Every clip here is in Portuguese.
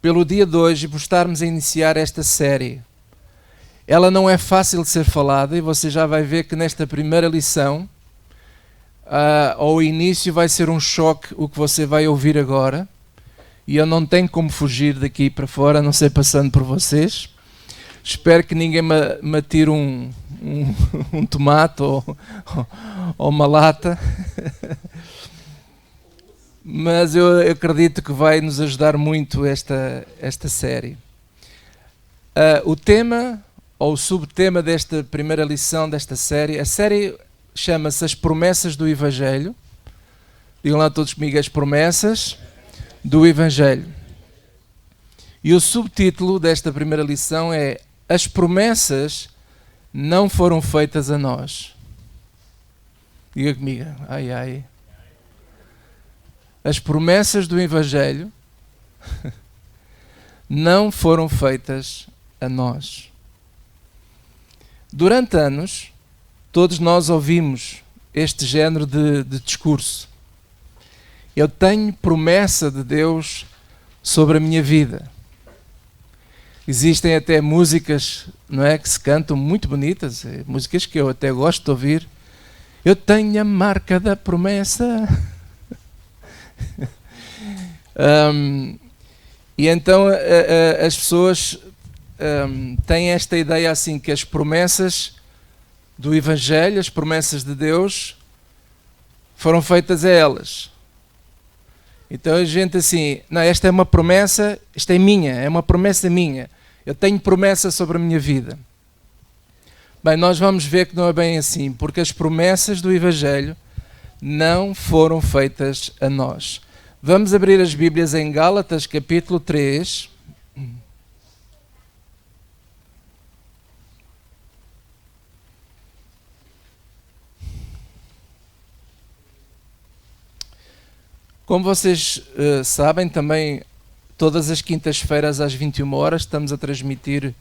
pelo dia de hoje e por estarmos a iniciar esta série. Ela não é fácil de ser falada e você já vai ver que nesta primeira lição, ao início vai ser um choque o que você vai ouvir agora, e eu não tenho como fugir daqui para fora, a não ser passando por vocês. Espero que ninguém me atire um tomate ou uma lata. Mas eu acredito que vai nos ajudar muito esta série. O tema, ou o subtema desta primeira lição desta série, a série chama-se As Promessas do Evangelho. Digam lá todos comigo, As Promessas do Evangelho. E o subtítulo desta primeira lição é As Promessas não foram feitas a nós. Diga comigo, ai ai. As promessas do Evangelho não foram feitas a nós. Durante anos, todos nós ouvimos este género de discurso. Eu tenho promessa de Deus sobre a minha vida. Existem até músicas, não é, que se cantam muito bonitas, músicas que eu até gosto de ouvir. Eu tenho a marca da promessa. E então as pessoas têm esta ideia assim, que as promessas do Evangelho, as promessas de Deus, foram feitas a elas. Então a gente assim, não, esta é uma promessa, esta é minha, é uma promessa minha. Eu tenho promessa sobre a minha vida. Bem, nós vamos ver que não é bem assim, porque as promessas do Evangelho não foram feitas a nós. Vamos abrir as Bíblias em Gálatas, capítulo 3. Como vocês sabem, também todas as quintas-feiras às 21 horas estamos a transmitir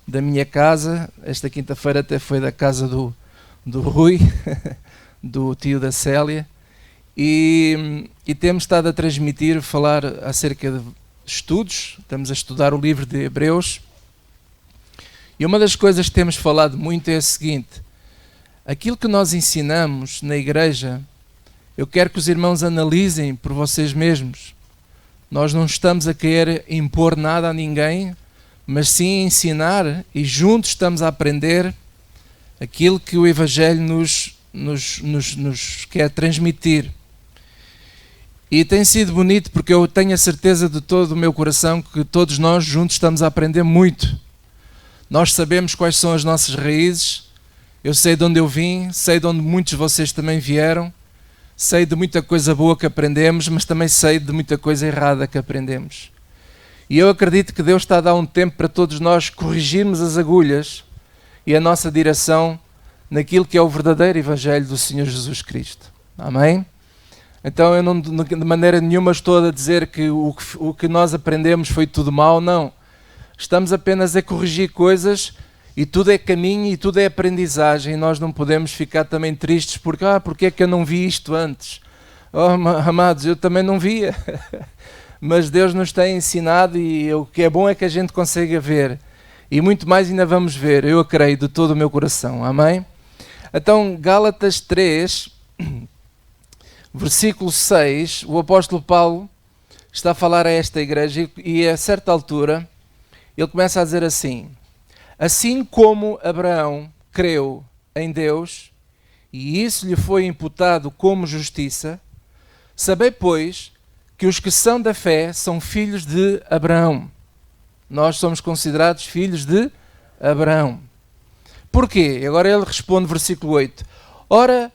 da minha casa. Esta quinta-feira até foi da casa do Rui, do tio da Célia. E temos estado a transmitir, falar acerca de estudos. Estamos a estudar o livro de Hebreus. E uma das coisas que temos falado muito é a seguinte: aquilo que nós ensinamos na igreja, eu quero que os irmãos analisem por vocês mesmos. Nós não estamos a querer impor nada a ninguém, mas sim ensinar, e juntos estamos a aprender aquilo que o Evangelho nos quer transmitir. E tem sido bonito, porque eu tenho a certeza de todo o meu coração que todos nós juntos estamos a aprender muito. Nós sabemos quais são as nossas raízes. Eu sei de onde eu vim, sei de onde muitos de vocês também vieram. Sei de muita coisa boa que aprendemos, mas também sei de muita coisa errada que aprendemos. E eu acredito que Deus está a dar um tempo para todos nós corrigirmos as agulhas e a nossa direção naquilo que é o verdadeiro Evangelho do Senhor Jesus Cristo. Amém? Então eu não, de maneira nenhuma estou a dizer que o que nós aprendemos foi tudo mau, não. Estamos apenas a corrigir coisas, e tudo é caminho e tudo é aprendizagem, e nós não podemos ficar também tristes porque é que eu não vi isto antes? Oh, amados, eu também não via. Mas Deus nos tem ensinado, e o que é bom é que a gente consiga ver. E muito mais ainda vamos ver, eu creio de todo o meu coração. Amém? Então, Gálatas 3, versículo 6, o apóstolo Paulo está a falar a esta igreja e a certa altura ele começa a dizer assim: assim como Abraão creu em Deus e isso lhe foi imputado como justiça, sabei, pois, que os que são da fé são filhos de Abraão. Nós somos considerados filhos de Abraão. Porquê? Agora ele responde, versículo 8. Ora,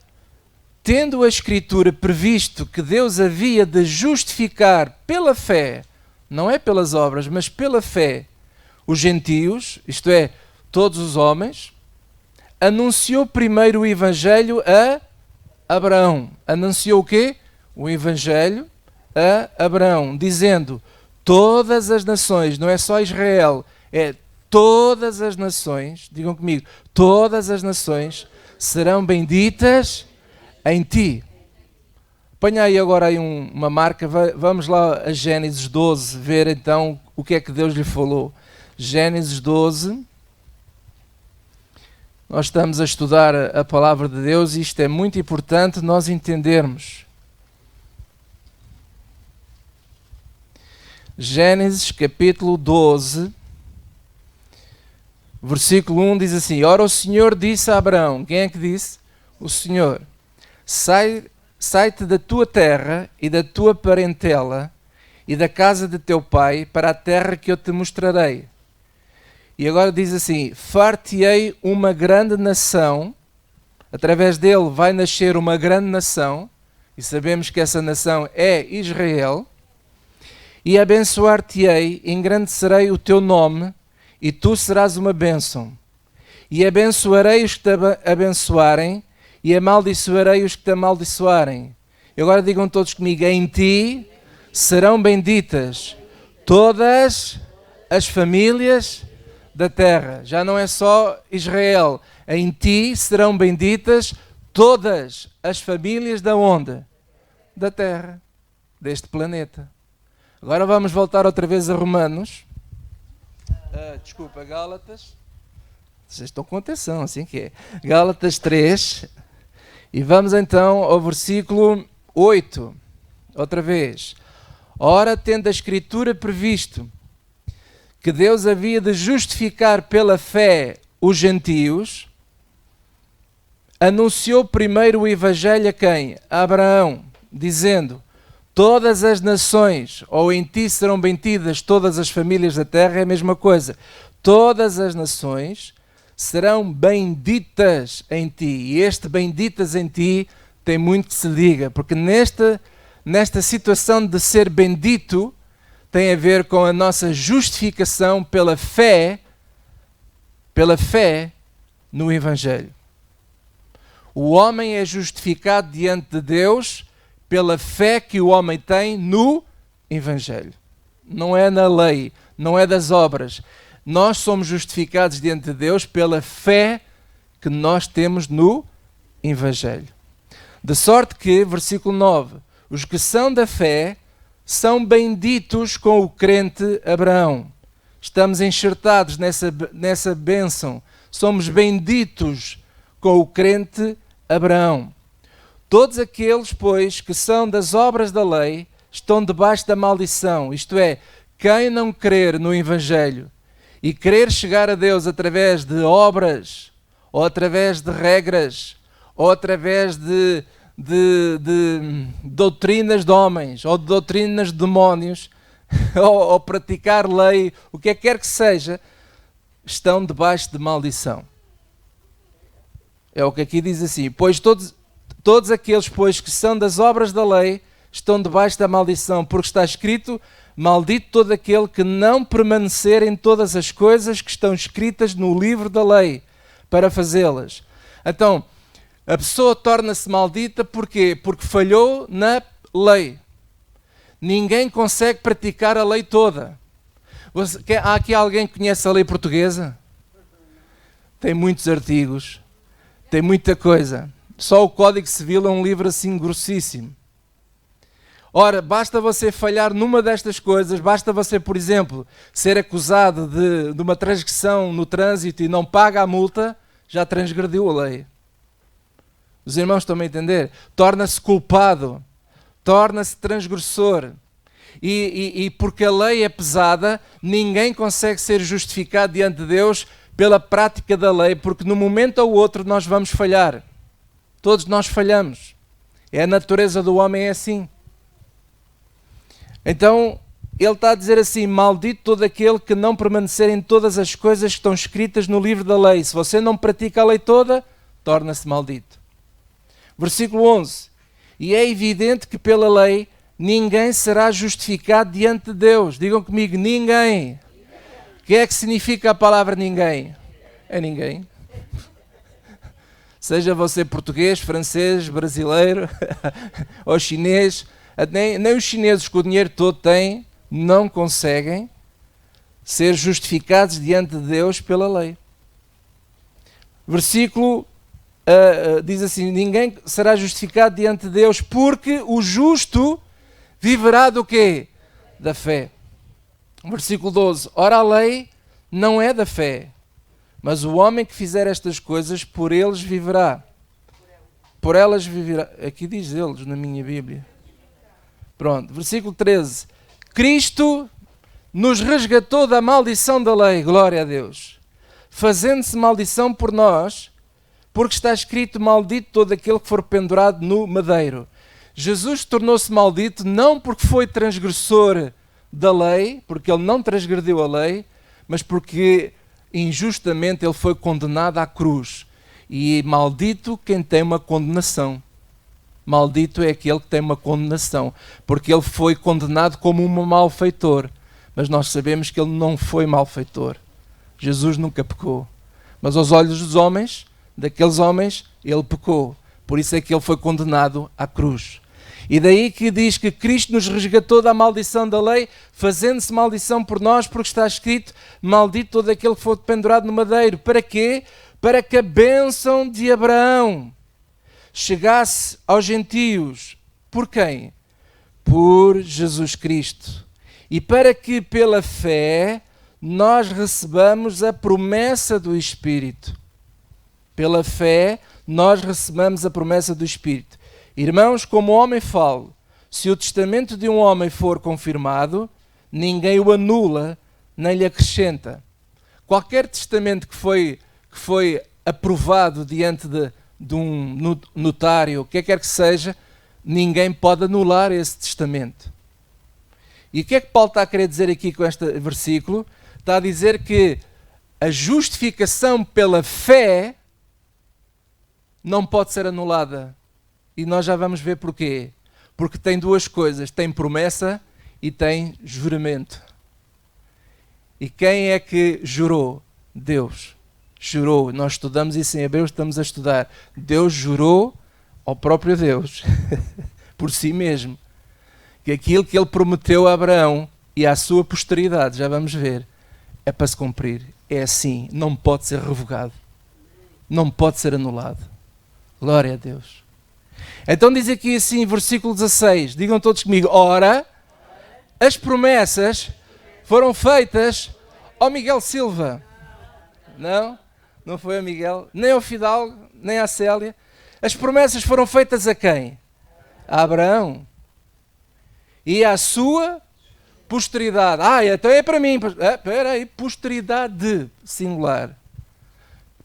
tendo a Escritura previsto que Deus havia de justificar pela fé, não é pelas obras, mas pela fé, os gentios, isto é, todos os homens, anunciou primeiro o Evangelho a Abraão. Anunciou o quê? O Evangelho a Abraão, dizendo: todas as nações, não é só Israel, é todas as nações, digam comigo, todas as nações serão benditas em ti. Ponha aí agora uma marca, vamos lá a Gênesis 12, ver então o que é que Deus lhe falou. Gênesis 12. Nós estamos a estudar a palavra de Deus e isto é muito importante nós entendermos. Gênesis capítulo 12, versículo 1 diz assim: Ora, o Senhor disse a Abraão, quem é que disse? O Senhor: sai-te da tua terra e da tua parentela e da casa de teu pai para a terra que eu te mostrarei. E agora diz assim: far-te-ei uma grande nação, através dele vai nascer uma grande nação, e sabemos que essa nação é Israel, e abençoar-te-ei, engrandecerei o teu nome, e tu serás uma bênção. E abençoarei os que te abençoarem, e amaldiçoarei os que te amaldiçoarem. E agora digam todos comigo: em ti serão benditas todas as famílias da terra. Já não é só Israel. Em ti serão benditas todas as famílias da onde? Da terra, deste planeta. Agora vamos voltar outra vez a Romanos. Gálatas. Vocês estão com atenção, assim que é. Gálatas 3. E vamos então ao versículo 8. Outra vez. Ora, tendo a Escritura previsto que Deus havia de justificar pela fé os gentios, anunciou primeiro o Evangelho a quem? A Abraão, dizendo: todas as nações, ou em ti serão benditas todas as famílias da terra, é a mesma coisa. Todas as nações serão benditas em ti. E este benditas em ti tem muito que se diga, porque nesta situação de ser bendito, tem a ver com a nossa justificação pela fé no Evangelho. O homem é justificado diante de Deus pela fé que o homem tem no Evangelho. Não é na lei, não é das obras. Nós somos justificados diante de Deus pela fé que nós temos no Evangelho. De sorte que, versículo 9, os que são da fé são benditos com o crente Abraão. Estamos enxertados nessa bênção. Somos benditos com o crente Abraão. Todos aqueles, pois, que são das obras da lei, estão debaixo da maldição. Isto é, quem não crer no Evangelho e querer chegar a Deus através de obras, ou através de regras, ou através de doutrinas de homens, ou de doutrinas de demónios, ou praticar lei, o que quer que seja, estão debaixo de maldição. É o que aqui diz assim: pois todos aqueles, pois, que são das obras da lei, estão debaixo da maldição, porque está escrito: maldito todo aquele que não permanecer em todas as coisas que estão escritas no livro da lei, para fazê-las. Então, a pessoa torna-se maldita porquê? Porque falhou na lei. Ninguém consegue praticar a lei toda. Há aqui alguém que conhece a lei portuguesa? Tem muitos artigos, tem muita coisa. Só o Código Civil é um livro assim grossíssimo. Ora, basta você falhar numa destas coisas, basta você, por exemplo, ser acusado de uma transgressão no trânsito e não paga a multa, já transgrediu a lei. Os irmãos estão a entender? Torna-se culpado, torna-se transgressor. E porque a lei é pesada, ninguém consegue ser justificado diante de Deus pela prática da lei, porque num momento ou outro nós vamos falhar. Todos nós falhamos. A natureza do homem é assim. Então, ele está a dizer assim: maldito todo aquele que não permanecer em todas as coisas que estão escritas no livro da lei. Se você não pratica a lei toda, torna-se maldito. Versículo 11. E é evidente que pela lei ninguém será justificado diante de Deus. Digam comigo: ninguém. O que é que significa a palavra ninguém? É ninguém. Seja você português, francês, brasileiro ou chinês, nem os chineses com o dinheiro todo têm, não conseguem ser justificados diante de Deus pela lei. Versículo diz assim: ninguém será justificado diante de Deus, porque o justo viverá do quê? Da fé. Versículo 12. Ora, a lei não é da fé, mas o homem que fizer estas coisas, por eles viverá. Por elas viverá. Aqui diz eles na minha Bíblia. Pronto, versículo 13. Cristo nos resgatou da maldição da lei, glória a Deus, fazendo-se maldição por nós, porque está escrito: maldito todo aquele que for pendurado no madeiro. Jesus tornou-se maldito não porque foi transgressor da lei, porque ele não transgrediu a lei, mas porque injustamente ele foi condenado à cruz. E maldito quem tem uma condenação. Maldito é aquele que tem uma condenação, porque ele foi condenado como um malfeitor. Mas nós sabemos que ele não foi malfeitor. Jesus nunca pecou. Mas aos olhos dos homens, daqueles homens, ele pecou. Por isso é que ele foi condenado à cruz. E daí que diz que Cristo nos resgatou da maldição da lei, fazendo-se maldição por nós, porque está escrito: maldito todo aquele que for pendurado no madeiro. Para quê? Para que a bênção de Abraão chegasse aos gentios. Por quem? Por Jesus Cristo. E para que pela fé nós recebamos a promessa do Espírito. Pela fé nós recebamos a promessa do Espírito. Irmãos, como o homem fala, se o testamento de um homem for confirmado, ninguém o anula nem lhe acrescenta. Qualquer testamento que foi aprovado diante de um notário, o que quer que seja, ninguém pode anular esse testamento. E o que é que Paulo está a querer dizer aqui com este versículo? Está a dizer que a justificação pela fé não pode ser anulada. E nós já vamos ver porquê. Porque tem duas coisas: tem promessa e tem juramento. E quem é que jurou? Deus. Jurou. Nós estudamos isso em Hebreus, estamos a estudar. Deus jurou ao próprio Deus, por si mesmo, que aquilo que ele prometeu a Abraão e à sua posteridade, já vamos ver, é para se cumprir. É assim, não pode ser revogado. Não pode ser anulado. Glória a Deus. Então diz aqui assim, versículo 16, digam todos comigo: ora, as promessas foram feitas ao Miguel Silva. Não? Não foi ao Miguel, nem ao Fidalgo, nem à Célia. As promessas foram feitas a quem? A Abraão. E à sua posteridade. Então é para mim. Espera aí, posteridade singular.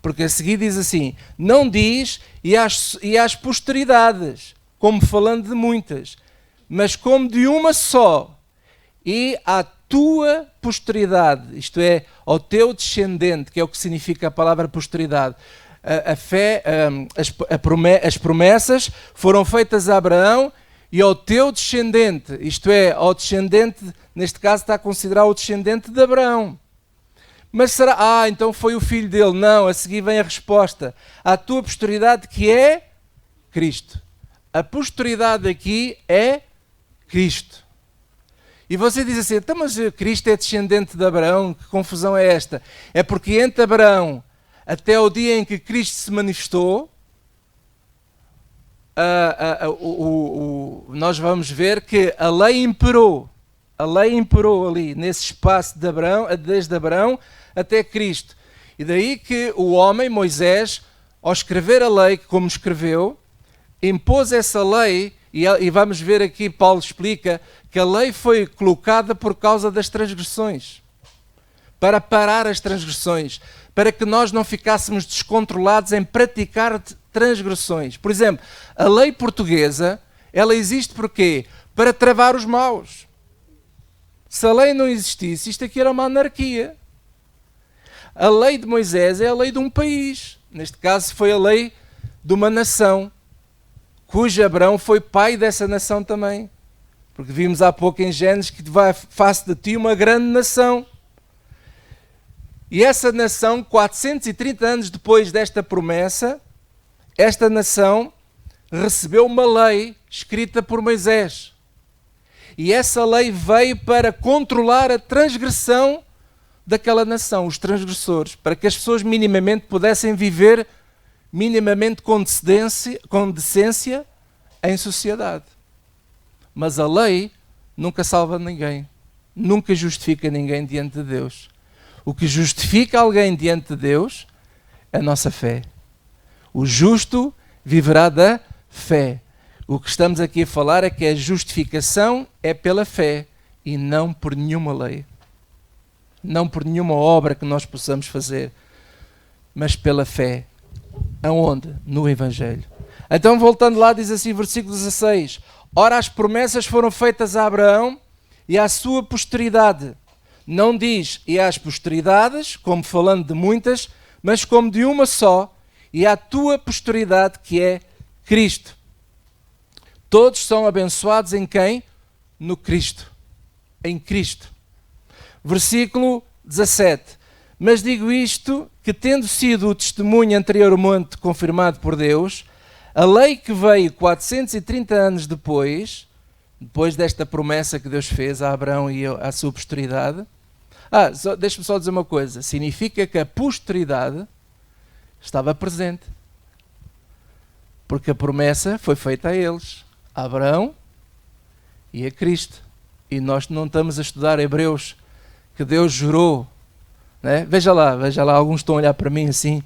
Porque a seguir diz assim: não diz e às posteridades, como falando de muitas, mas como de uma só, e à tua posteridade, isto é, ao teu descendente, que é o que significa a palavra posteridade. A fé, as promessas foram feitas a Abraão e ao teu descendente, isto é, ao descendente, neste caso está a considerar o descendente de Abraão. Mas será, então foi o filho dele? Não, a seguir vem a resposta: à tua posteridade, que é Cristo. A posteridade aqui é Cristo. E você diz assim: então, mas Cristo é descendente de Abraão, que confusão é esta? É porque entre Abraão até o dia em que Cristo se manifestou, nós vamos ver que a lei imperou. A lei imperou ali, nesse espaço de Abraão, desde Abraão até Cristo. E daí que o homem, Moisés, ao escrever a lei, como escreveu, impôs essa lei, e vamos ver aqui, Paulo explica, que a lei foi colocada por causa das transgressões. Para parar as transgressões. Para que nós não ficássemos descontrolados em praticar transgressões. Por exemplo, a lei portuguesa, ela existe porquê? Para travar os maus. Se a lei não existisse, isto aqui era uma anarquia. A lei de Moisés é a lei de um país. Neste caso foi a lei de uma nação, cujo Abraão foi pai dessa nação também. Porque vimos há pouco em Gênesis que faço de ti uma grande nação. E essa nação, 430 anos depois desta promessa, esta nação recebeu uma lei escrita por Moisés. E essa lei veio para controlar a transgressão daquela nação, os transgressores, para que as pessoas minimamente pudessem viver minimamente com decência em sociedade. Mas a lei nunca salva ninguém. nunca justifica ninguém diante de Deus. O que justifica alguém diante de Deus é a nossa fé. O justo viverá da fé. O que estamos aqui a falar é que a justificação é pela fé e não por nenhuma lei. Não por nenhuma obra que nós possamos fazer, mas pela fé. Aonde? No Evangelho. Então, voltando lá, diz assim, versículo 16: Ora, as promessas foram feitas a Abraão e à sua posteridade. Não diz e às posteridades, como falando de muitas, mas como de uma só, e à tua posteridade, que é Cristo. Todos são abençoados em quem? No Cristo. Em Cristo. Versículo 17. Mas digo isto, que tendo sido o testemunho anteriormente confirmado por Deus, a lei que veio 430 anos depois desta promessa que Deus fez a Abraão e à sua posteridade. Deixa-me só dizer uma coisa. Significa que a posteridade estava presente. Porque a promessa foi feita a eles, a Abraão e a Cristo. E nós não estamos a estudar Hebreus, que Deus jurou. Né? Veja lá, alguns estão a olhar para mim assim.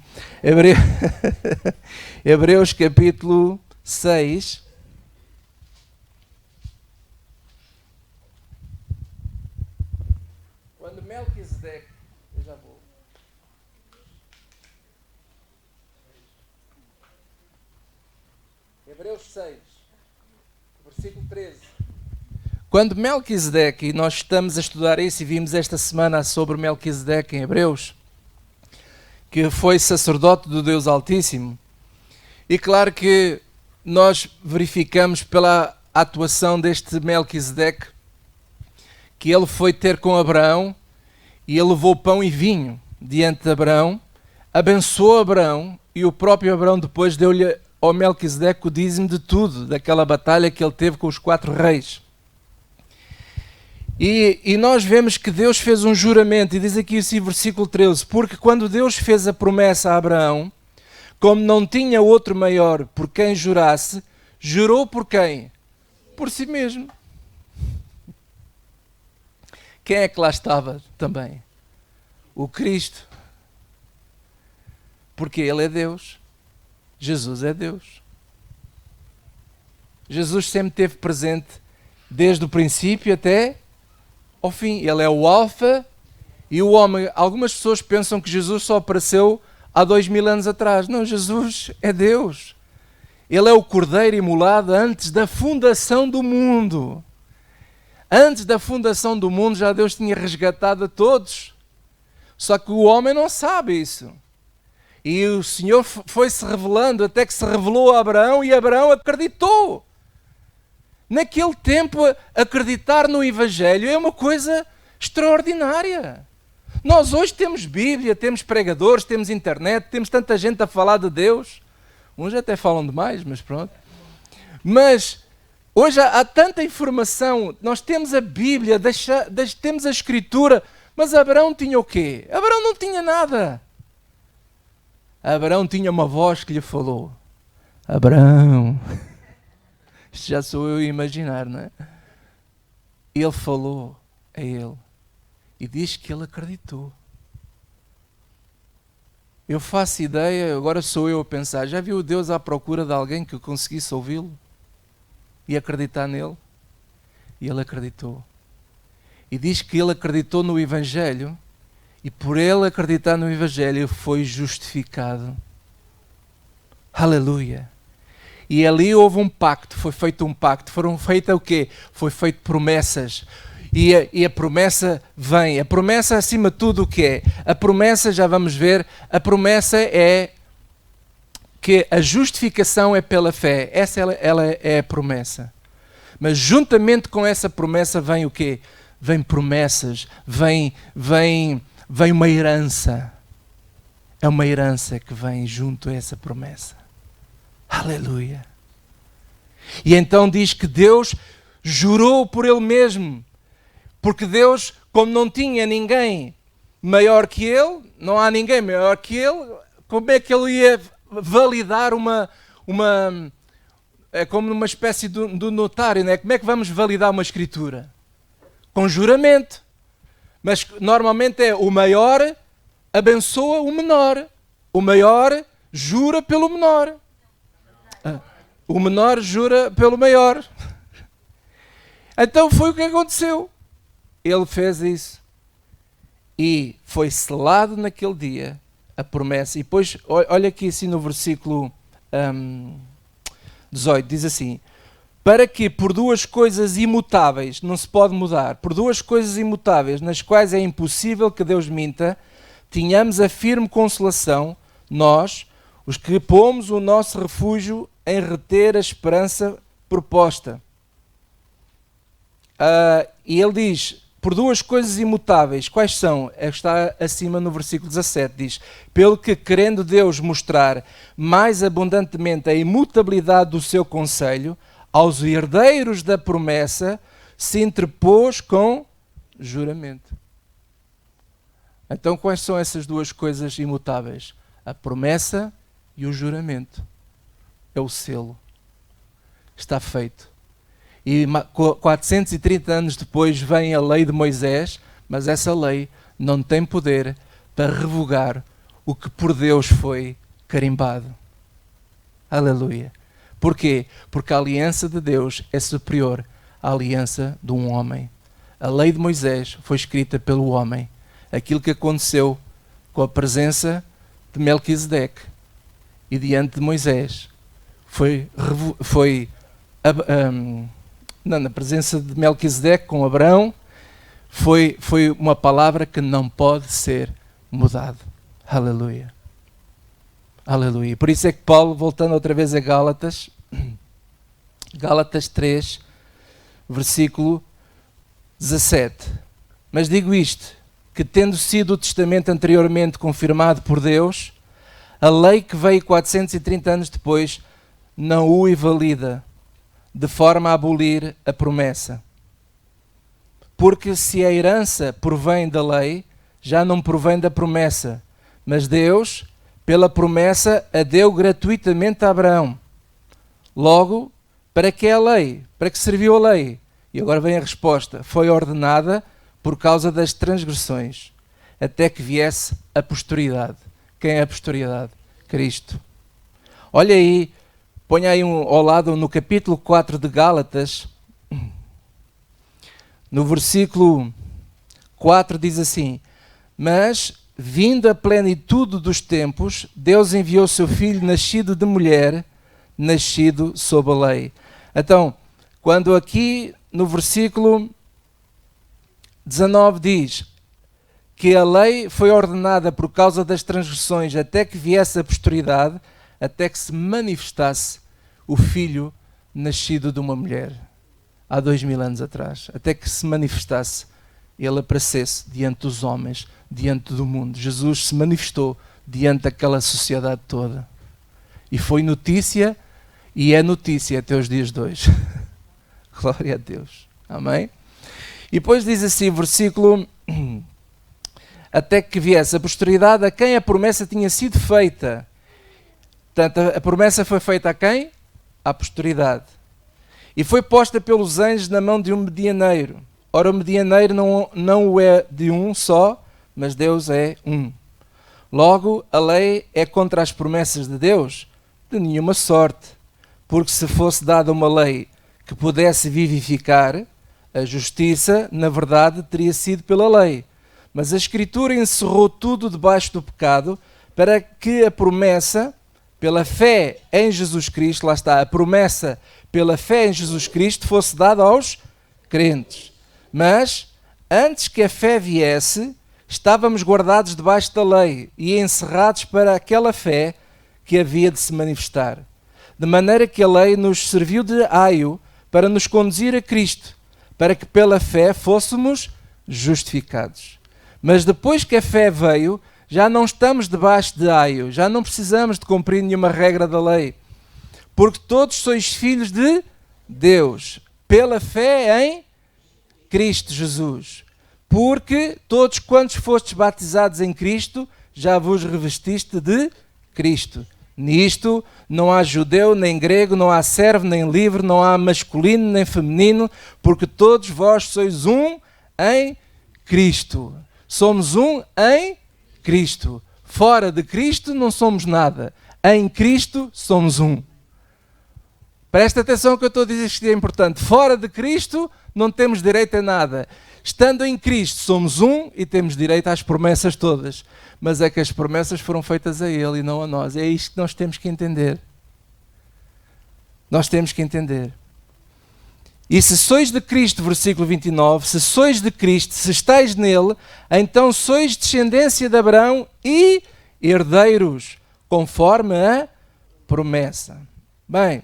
Hebreus capítulo 6. Quando Melquisedeque, eu já vou. Hebreus 6, versículo 13. Quando Melquisedeque, e nós estamos a estudar isso e vimos esta semana sobre Melquisedeque em Hebreus, que foi sacerdote do Deus Altíssimo, e claro que nós verificamos pela atuação deste Melquisedeque que ele foi ter com Abraão e ele levou pão e vinho diante de Abraão, abençoou Abraão e o próprio Abraão depois deu-lhe ao Melquisedeque o dízimo de tudo, daquela batalha que ele teve com os 4 reis. E nós vemos que Deus fez um juramento, e diz aqui assim, versículo 13, porque quando Deus fez a promessa a Abraão, como não tinha outro maior por quem jurasse, jurou por quem? Por si mesmo. Quem é que lá estava também? O Cristo. Porque Ele é Deus. Jesus é Deus. Jesus sempre esteve presente desde o princípio até ao fim. Ele é o alfa e o ômega. Algumas pessoas pensam que Jesus só apareceu há 2000 anos atrás. Não, Jesus é Deus. Ele é o Cordeiro imolado antes da fundação do mundo. Antes da fundação do mundo já Deus tinha resgatado a todos. Só que o homem não sabe isso. E o Senhor foi-se revelando até que se revelou a Abraão e Abraão acreditou. Naquele tempo, acreditar no Evangelho é uma coisa extraordinária. Nós hoje temos Bíblia, temos pregadores, temos internet, temos tanta gente a falar de Deus. Uns até falam demais, mas pronto. Mas hoje há tanta informação. Nós temos a Bíblia, temos a Escritura, mas Abraão tinha o quê? Abraão não tinha nada. Abraão tinha uma voz que lhe falou. Abraão... Isto já sou eu a imaginar, não é? Ele falou a ele e diz que ele acreditou. Eu faço ideia, agora sou eu a pensar, já viu Deus à procura de alguém que conseguisse ouvi-lo e acreditar nele? E ele acreditou. E diz que ele acreditou no Evangelho e por ele acreditar no Evangelho foi justificado. Aleluia! E ali houve um pacto, foi feito um pacto. Foram feitas o quê? Foi feito promessas. E a promessa vem. A promessa, acima de tudo, o que é? A promessa, já vamos ver, a promessa é que a justificação é pela fé. Essa ela é a promessa. Mas juntamente com essa promessa vem o quê? Vem promessas, vem uma herança. É uma herança que vem junto a essa promessa. Aleluia. E então diz que Deus jurou por Ele mesmo. Porque Deus, como não tinha ninguém maior que Ele, não há ninguém maior que Ele, como é que Ele ia validar é como uma espécie de notário, não é? Como é que vamos validar uma escritura? Com juramento. Mas normalmente é o maior abençoa o menor. O maior jura pelo menor. O menor jura pelo maior. Então foi o que aconteceu. Ele fez isso. E foi selado naquele dia a promessa. E depois, olha aqui assim no versículo 18, diz assim: para que por duas coisas imutáveis, não se pode mudar, por duas coisas imutáveis, nas quais é impossível que Deus minta, tenhamos a firme consolação, nós, os que pomos o nosso refúgio em reter a esperança proposta. E ele diz, por duas coisas imutáveis, quais são? Está acima no versículo 17, diz, pelo que querendo Deus mostrar mais abundantemente a imutabilidade do seu conselho, aos herdeiros da promessa se interpôs com juramento. Então quais são essas duas coisas imutáveis? A promessa e o juramento. É o selo. Está feito. E 430 anos depois vem a lei de Moisés, mas essa lei não tem poder para revogar o que por Deus foi carimbado. Aleluia. Porquê? Porque a aliança de Deus é superior à aliança de um homem. A lei de Moisés foi escrita pelo homem. Aquilo que aconteceu com a presença de Melquisedeque e diante de Moisés na presença de Melquisedeque com Abraão foi uma palavra que não pode ser mudada. Aleluia. Aleluia. Por isso é que Paulo, voltando outra vez a Gálatas 3, versículo 17. Mas digo isto, que tendo sido o testamento anteriormente confirmado por Deus, a lei que veio 430 anos depois não o invalida, de forma a abolir a promessa. Porque se a herança provém da lei, já não provém da promessa, mas Deus, pela promessa, a deu gratuitamente a Abraão. Logo, para que é a lei? Para que serviu a lei? E agora vem a resposta. Foi ordenada por causa das transgressões, até que viesse a posteridade. Quem é a posteridade? Cristo. Olha aí, ponha aí ao lado no capítulo 4 de Gálatas, no versículo 4 diz assim: mas, vindo a plenitude dos tempos, Deus enviou seu Filho nascido de mulher, nascido sob a lei. Então, quando aqui no versículo 19 diz que a lei foi ordenada por causa das transgressões até que viesse a posteridade, até que se manifestasse o Filho nascido de uma mulher, há 2000 anos atrás, até que se manifestasse, ele aparecesse diante dos homens, diante do mundo. Jesus se manifestou diante daquela sociedade toda. E foi notícia, e é notícia até os dias de hoje. Glória a Deus. Amém? E depois diz assim, versículo, até que viesse a posteridade a quem a promessa tinha sido feita. Portanto, a promessa foi feita a quem? À posteridade. E foi posta pelos anjos na mão de um medianeiro. Ora, o medianeiro não o é de um só, mas Deus é um. Logo, a lei é contra as promessas de Deus? De nenhuma sorte. Porque se fosse dada uma lei que pudesse vivificar, a justiça, na verdade, teria sido pela lei. Mas a Escritura encerrou tudo debaixo do pecado, para que a promessa, pela fé em Jesus Cristo, lá está, a promessa pela fé em Jesus Cristo fosse dada aos crentes. Mas, antes que a fé viesse, estávamos guardados debaixo da lei e encerrados para aquela fé que havia de se manifestar. De maneira que a lei nos serviu de aio para nos conduzir a Cristo, para que pela fé fôssemos justificados. Mas depois que a fé veio, já não estamos debaixo de aio, já não precisamos de cumprir nenhuma regra da lei, porque todos sois filhos de Deus, pela fé em Cristo Jesus. Porque todos quantos fostes batizados em Cristo, já vos revestiste de Cristo. Nisto não há judeu nem grego, não há servo nem livre, não há masculino nem feminino, porque todos vós sois um em Cristo. Somos um em Cristo. Fora de Cristo não somos nada. Em Cristo somos um. Presta atenção ao que eu estou a dizer, que é importante. Fora de Cristo não temos direito a nada. Estando em Cristo somos um e temos direito às promessas todas. Mas é que as promessas foram feitas a Ele e não a nós. É isto que nós temos que entender. Nós temos que entender. E se sois de Cristo, versículo 29, se sois de Cristo, se estáis nele, então sois descendência de Abraão e herdeiros, conforme a promessa. Bem,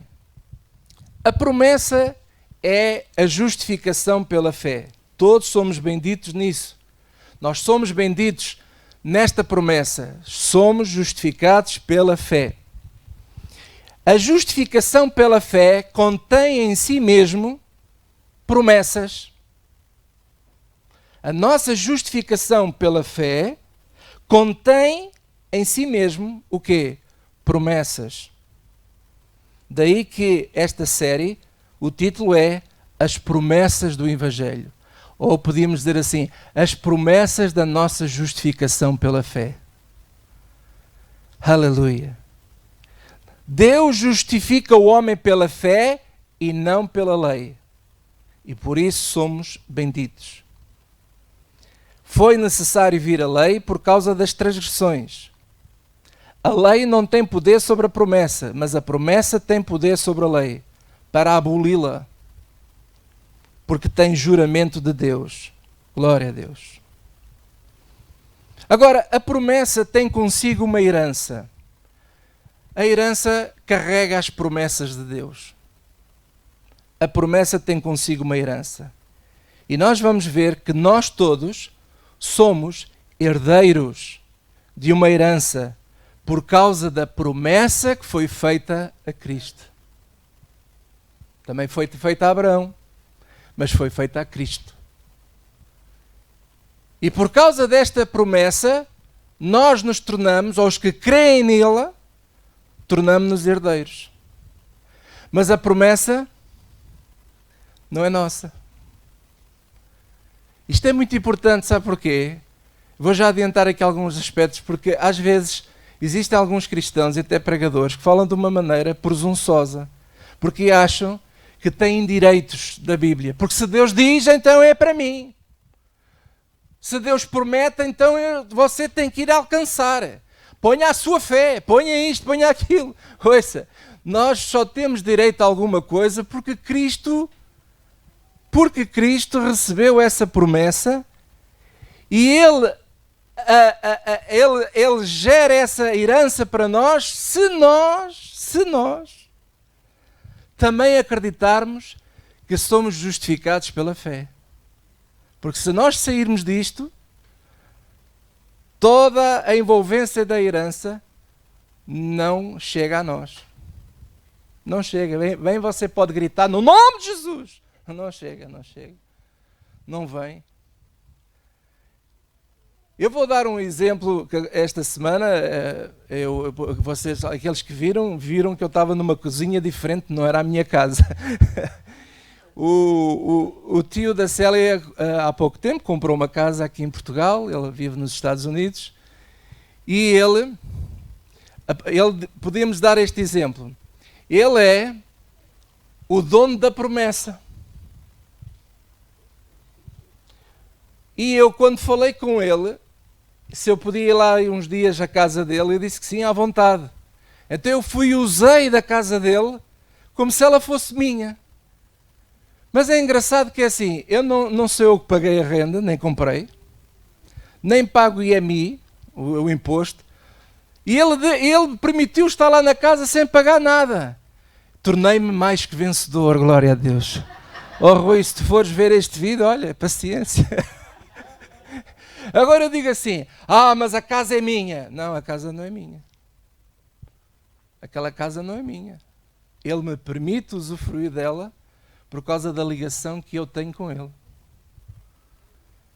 a promessa é a justificação pela fé. Todos somos benditos nisso. Nós somos benditos nesta promessa. Somos justificados pela fé. A justificação pela fé contém em si mesmo promessas. A nossa justificação pela fé contém em si mesmo o quê? Promessas. Daí que esta série, o título é As Promessas do Evangelho. Ou podíamos dizer assim, as promessas da nossa justificação pela fé. Aleluia. Deus justifica o homem pela fé e não pela lei. E por isso somos benditos. Foi necessário vir a lei por causa das transgressões. A lei não tem poder sobre a promessa, mas a promessa tem poder sobre a lei, para aboli-la. Porque tem juramento de Deus. Glória a Deus. Agora, a promessa tem consigo uma herança. A herança carrega as promessas de Deus. A promessa tem consigo uma herança. E nós vamos ver que nós todos somos herdeiros de uma herança por causa da promessa que foi feita a Cristo. Também foi feita a Abraão, mas foi feita a Cristo. E por causa desta promessa, nós nos tornamos, ou os que creem nela, tornamos-nos herdeiros. Mas a promessa não é nossa. Isto é muito importante, sabe porquê? Vou já adiantar aqui alguns aspectos, porque às vezes existem alguns cristãos e até pregadores que falam de uma maneira presunçosa, porque acham que têm direitos da Bíblia. Porque se Deus diz, então é para mim. Se Deus promete, então você tem que ir alcançar. Ponha a sua fé, ponha isto, ponha aquilo. Ouça, nós só temos direito a alguma coisa porque Cristo recebeu essa promessa e Ele gera essa herança para nós se nós também acreditarmos que somos justificados pela fé. Porque se nós sairmos disto, toda a envolvência da herança não chega a nós. Não chega. Bem, você pode gritar no nome de Jesus. Não chega. Não vem. Eu vou dar um exemplo que esta semana, vocês, aqueles que viram que eu estava numa cozinha diferente, não era a minha casa. O tio da Célia, há pouco tempo, comprou uma casa aqui em Portugal, ele vive nos Estados Unidos, e ele podemos dar este exemplo, ele é o dono da promessa. E eu, quando falei com ele, se eu podia ir lá uns dias à casa dele, eu disse que sim, à vontade. Então eu fui e usei da casa dele como se ela fosse minha. Mas é engraçado que é assim, eu não sou eu que paguei a renda, nem comprei, nem pago o IMI, o imposto, e ele permitiu estar lá na casa sem pagar nada. Tornei-me mais que vencedor, glória a Deus. Oh Rui, se tu fores ver este vídeo, olha, paciência. Agora eu digo assim, mas a casa é minha. Não, a casa não é minha. Aquela casa não é minha. Ele me permite usufruir dela por causa da ligação que eu tenho com ele.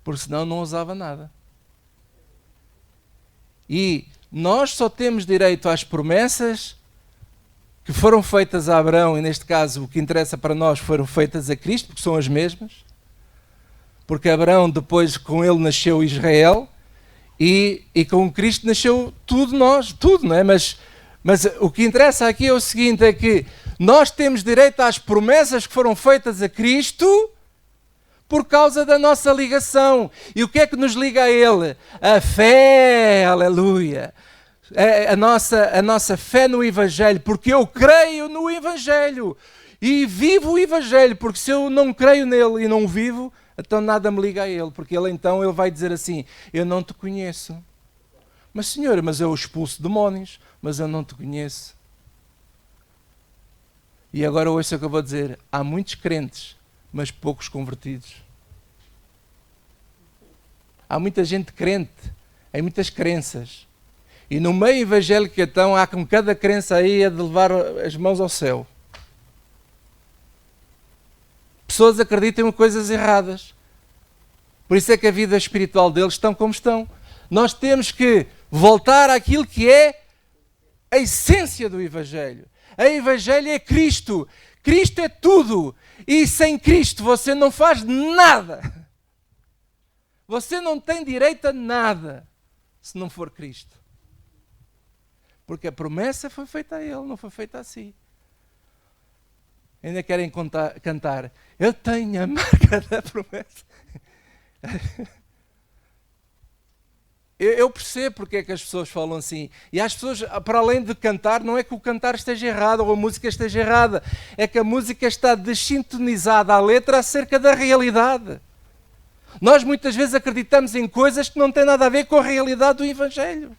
Porque senão não usava nada. E nós só temos direito às promessas que foram feitas a Abraão, e neste caso o que interessa para nós foram feitas a Cristo, porque são as mesmas, Porque Abraão, depois com ele nasceu Israel, e com Cristo nasceu tudo nós, tudo, não é? Mas o que interessa aqui é o seguinte, é que nós temos direito às promessas que foram feitas a Cristo por causa da nossa ligação. E o que é que nos liga a Ele? A fé, aleluia. A nossa fé no Evangelho, porque eu creio no Evangelho e vivo o Evangelho, porque se eu não creio nele e não o vivo, então nada me liga a Ele, porque Ele vai dizer assim, eu não te conheço. Mas Senhor, mas eu expulso demónios, mas eu não te conheço. E agora ouça o que eu vou dizer, há muitos crentes, mas poucos convertidos. Há muita gente crente, há muitas crenças. E no meio evangélico então há com cada crença aí a de levar as mãos ao céu. Pessoas acreditam em coisas erradas. Por isso é que a vida espiritual deles estão como estão. Nós temos que voltar àquilo que é a essência do Evangelho. A Evangelho é Cristo. Cristo é tudo. E sem Cristo você não faz nada. Você não tem direito a nada se não for Cristo. Porque a promessa foi feita a Ele, não foi feita a si. Ainda querem cantar, eu tenho a marca da promessa. Eu percebo porque é que as pessoas falam assim. E as pessoas, para além de cantar, não é que o cantar esteja errado ou a música esteja errada. É que a música está desintonizada à letra acerca da realidade. Nós muitas vezes acreditamos em coisas que não têm nada a ver com a realidade do Evangelho.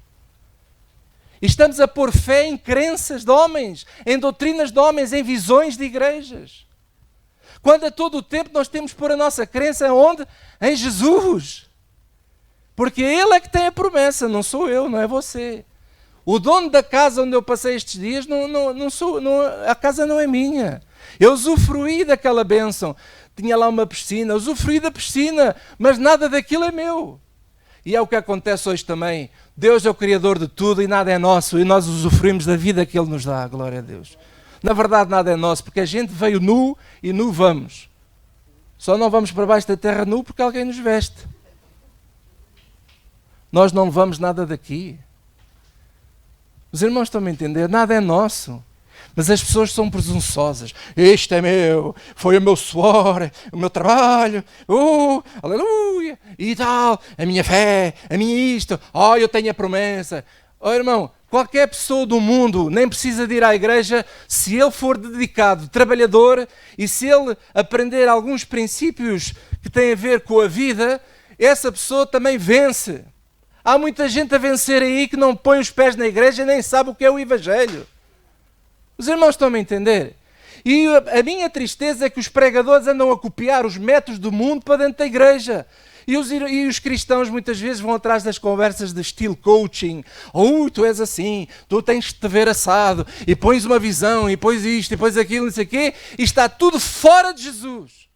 E estamos a pôr fé em crenças de homens, em doutrinas de homens, em visões de igrejas. Quando a todo o tempo nós temos que pôr a nossa crença onde? Em Jesus. Porque Ele é que tem a promessa, não sou eu, não é você. O dono da casa onde eu passei estes dias, a casa não é minha. Eu usufruí daquela bênção. Tinha lá uma piscina, usufruí da piscina, mas nada daquilo é meu. E é o que acontece hoje também. Deus é o Criador de tudo e nada é nosso, e nós usufruímos da vida que Ele nos dá, glória a Deus. Na verdade nada é nosso, porque a gente veio nu e nu vamos. Só não vamos para baixo da terra nu porque alguém nos veste. Nós não levamos nada daqui. Os irmãos estão a entender? Nada é nosso. Mas as pessoas são presunçosas. Isto é meu, foi o meu suor, o meu trabalho, aleluia, e tal, a minha fé, a minha isto, eu tenho a promessa. Irmão, qualquer pessoa do mundo nem precisa de ir à igreja se ele for dedicado, trabalhador, e se ele aprender alguns princípios que têm a ver com a vida, essa pessoa também vence. Há muita gente a vencer aí que não põe os pés na igreja e nem sabe o que é o Evangelho. Os irmãos estão a entender? E a minha tristeza é que os pregadores andam a copiar os métodos do mundo para dentro da igreja. E os cristãos muitas vezes vão atrás das conversas de estilo coaching. Tu és assim, tu tens de te ver assado, e pões uma visão, e pões isto, e pões aquilo, não sei o quê, e está tudo fora de Jesus.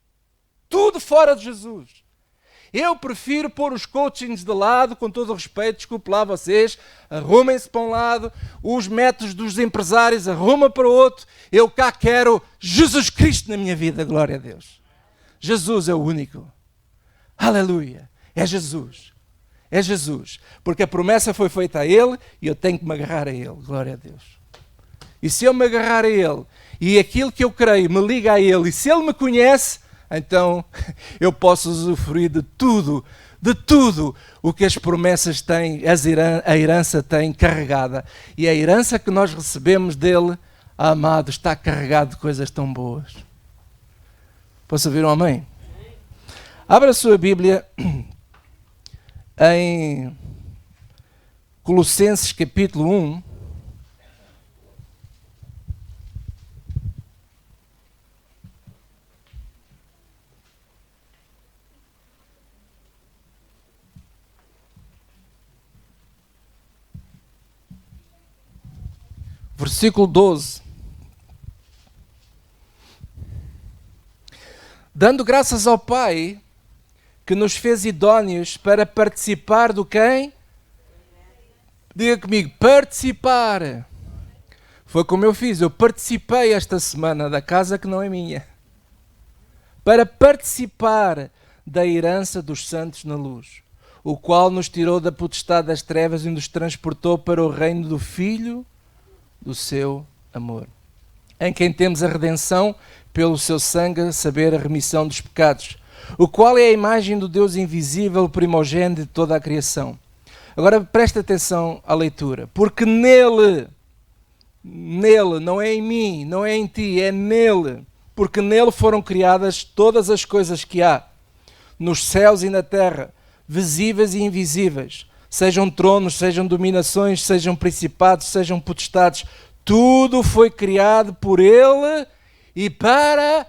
Tudo fora de Jesus. Eu prefiro pôr os coachings de lado, com todo o respeito, desculpe lá vocês, arrumem-se para um lado, os métodos dos empresários arrumam para o outro, eu cá quero Jesus Cristo na minha vida, glória a Deus. Jesus é o único. Aleluia. É Jesus. É Jesus. Porque a promessa foi feita a Ele e eu tenho que me agarrar a Ele, glória a Deus. E se eu me agarrar a Ele e aquilo que eu creio me liga a Ele e se Ele me conhece, então eu posso usufruir de tudo o que as promessas têm, a herança tem carregada. E a herança que nós recebemos dele, amado, está carregado de coisas tão boas. Posso ouvir um amém? Abra a sua Bíblia em Colossenses capítulo 1. Versículo 12. Dando graças ao Pai, que nos fez idóneos para participar do quem? Diga comigo, participar. Foi como eu fiz, eu participei esta semana da casa que não é minha. Para participar da herança dos santos na luz, o qual nos tirou da potestade das trevas e nos transportou para o reino do Filho do seu amor, em quem temos a redenção pelo seu sangue, a saber, a remissão dos pecados, o qual é a imagem do Deus invisível, primogênito de toda a criação. Agora presta atenção à leitura, porque nele, não é em mim, não é em ti, é nele, porque nele foram criadas todas as coisas que há, nos céus e na terra, visíveis e invisíveis, sejam tronos, sejam dominações, sejam principados, sejam potestades, tudo foi criado por ele e para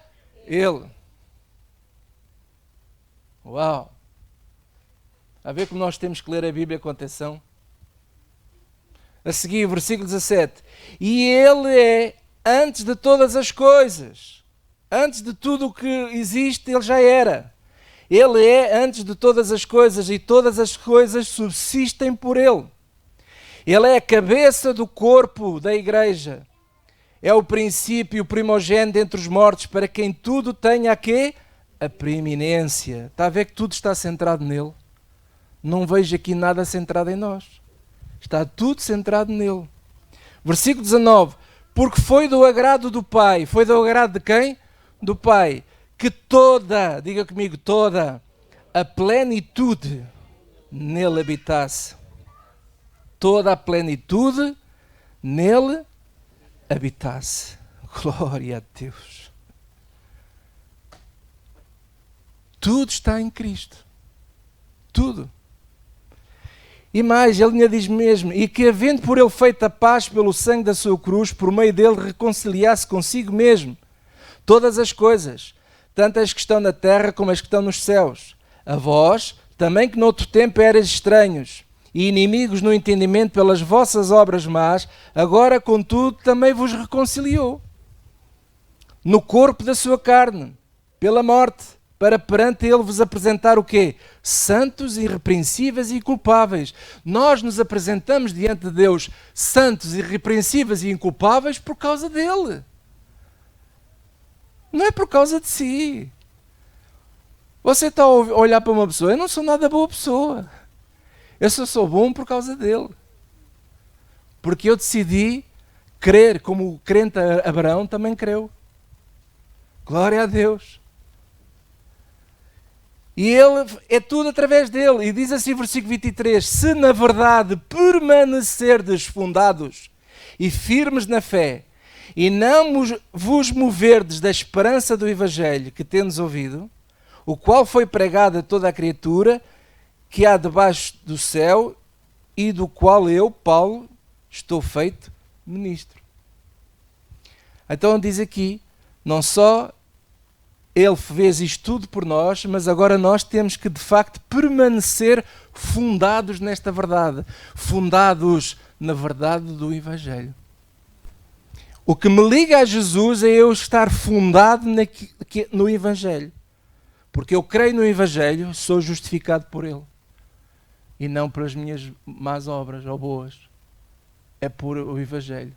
ele. Uau! A ver como nós temos que ler a Bíblia com atenção. A seguir, versículo 17. E ele é antes de todas as coisas. Antes de tudo o que existe, ele já era. Ele é antes de todas as coisas e todas as coisas subsistem por ele. Ele é a cabeça do corpo da igreja. É o princípio, o primogênito entre os mortos, para quem tudo tenha a quê? A preeminência. Está a ver que tudo está centrado nele? Não vejo aqui nada centrado em nós. Está tudo centrado nele. Versículo 19. Porque foi do agrado do Pai. Foi do agrado de quem? Do Pai. Que toda, diga comigo, toda a plenitude nele habitasse. Toda a plenitude nele habitasse. Glória a Deus. Tudo está em Cristo. Tudo. E mais, ele ainda diz mesmo, e que havendo por ele feito a paz pelo sangue da sua cruz, por meio dele reconciliasse consigo mesmo todas as coisas, tanto as que estão na terra como as que estão nos céus. A vós, também que noutro tempo eras estranhos e inimigos no entendimento pelas vossas obras más, agora, contudo, também vos reconciliou no corpo da sua carne, pela morte, para perante ele vos apresentar o quê? Santos, irrepreensíveis e inculpáveis. Nós nos apresentamos diante de Deus santos, irrepreensíveis e inculpáveis por causa dele. Não é por causa de si. Você está a olhar para uma pessoa, eu não sou nada boa pessoa. Eu só sou bom por causa dele. Porque eu decidi crer, como o crente Abraão também creu. Glória a Deus. E ele é tudo através dele. E diz assim, versículo 23, se na verdade permanecerdes fundados e firmes na fé, e não vos moverdes da esperança do Evangelho que tendes ouvido, o qual foi pregado a toda a criatura que há debaixo do céu, e do qual eu, Paulo, estou feito ministro. Então diz aqui, não só ele fez isto tudo por nós, mas agora nós temos que de facto permanecer fundados nesta verdade, fundados na verdade do Evangelho. O que me liga a Jesus é eu estar fundado no Evangelho. Porque eu creio no Evangelho, sou justificado por ele. E não pelas minhas más obras ou boas. É por o Evangelho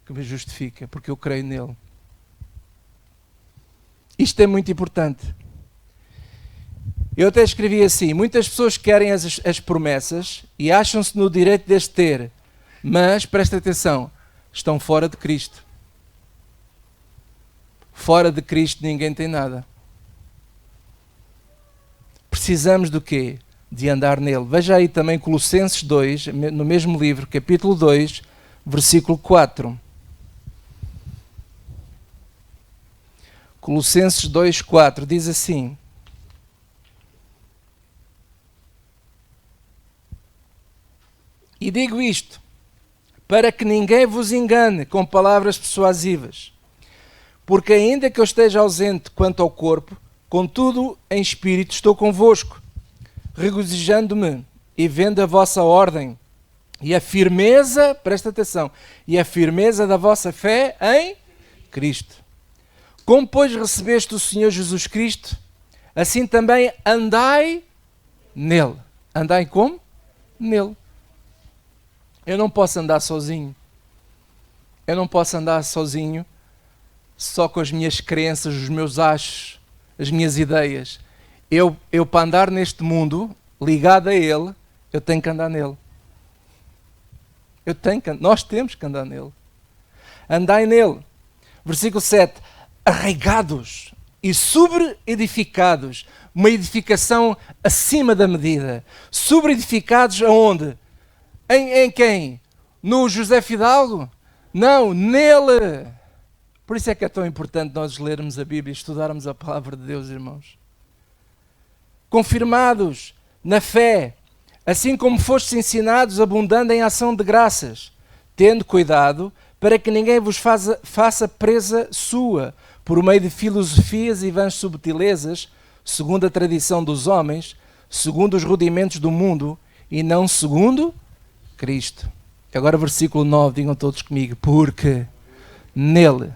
que me justifica, porque eu creio nele. Isto é muito importante. Eu até escrevi assim, muitas pessoas querem as promessas e acham-se no direito de as ter, mas, presta atenção, estão fora de Cristo. Fora de Cristo ninguém tem nada. Precisamos do quê? De andar nele. Veja aí também Colossenses 2, no mesmo livro, capítulo 2, versículo 4. Colossenses 2, 4, diz assim: e digo isto, para que ninguém vos engane com palavras persuasivas, porque ainda que eu esteja ausente quanto ao corpo, contudo em espírito estou convosco, regozijando-me e vendo a vossa ordem e a firmeza, presta atenção, e a firmeza da vossa fé em Cristo. Como, pois, recebeste o Senhor Jesus Cristo, assim também andai nele. Andai como? Nele. Eu não posso andar sozinho. Eu não posso andar sozinho só com as minhas crenças, os meus achos, as minhas ideias. Eu para andar neste mundo, ligado a Ele, eu tenho que andar nele. Nós temos que andar nele. Andai nele. Versículo 7. Arraigados e sobre-edificados. Uma edificação acima da medida. Sobre-edificados aonde? Em quem? No José Fidalgo? Não, nele. Por isso é que é tão importante nós lermos a Bíblia e estudarmos a palavra de Deus, irmãos. Confirmados na fé, assim como fostes ensinados, abundando em ação de graças, tendo cuidado para que ninguém vos faça presa sua, por meio de filosofias e vãs subtilezas, segundo a tradição dos homens, segundo os rudimentos do mundo, e não segundo Cristo. Agora versículo 9, digam todos comigo, porque nele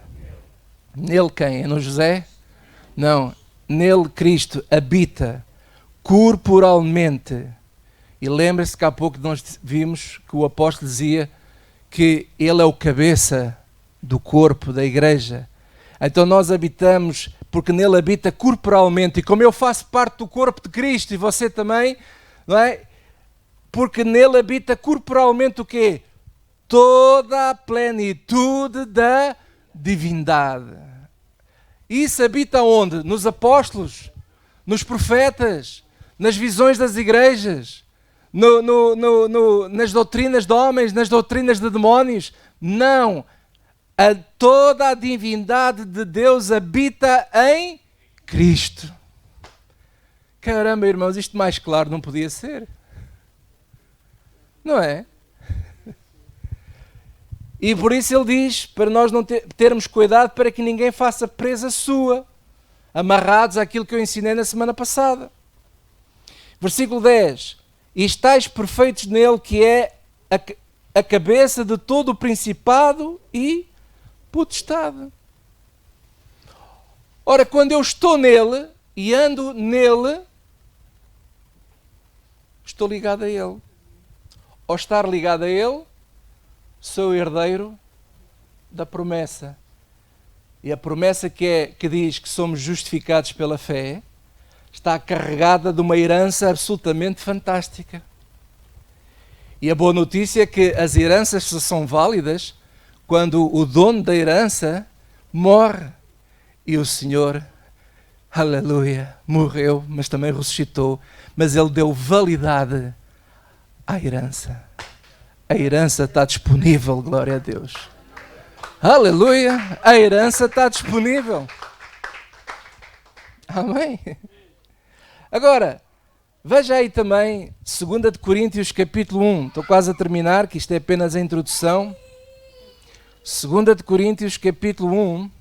quem? É no José? Não, nele Cristo habita corporalmente. E lembre-se que há pouco nós vimos que o apóstolo dizia que ele é o cabeça do corpo, da igreja. Então nós habitamos, porque nele habita corporalmente, e como eu faço parte do corpo de Cristo, e você também, não é? Porque nele habita corporalmente o quê? Toda a plenitude da divindade. Isso habita onde? Nos apóstolos, nos profetas, nas visões das igrejas, nas doutrinas de homens, nas doutrinas de demónios. Não. Toda a divindade de Deus habita em Cristo. Caramba, irmãos, isto mais claro não podia ser. Não é? E por isso ele diz, para nós não termos cuidado para que ninguém faça presa sua, amarrados àquilo que eu ensinei na semana passada. Versículo 10. E estáis perfeitos nele, que é a cabeça de todo o principado e potestade. Ora, quando eu estou nele e ando nele, estou ligado a ele. Ao estar ligado a ele, sou herdeiro da promessa. E a promessa que diz que somos justificados pela fé está carregada de uma herança absolutamente fantástica. E a boa notícia é que as heranças só são válidas quando o dono da herança morre. E o Senhor, aleluia, morreu, mas também ressuscitou. Mas Ele deu validade à herança. A herança está disponível, glória a Deus. Aleluia, a herança está disponível. Amém. Agora, veja aí também 2 de Coríntios capítulo 1. Estou quase a terminar, que isto é apenas a introdução. 2 de Coríntios capítulo 1.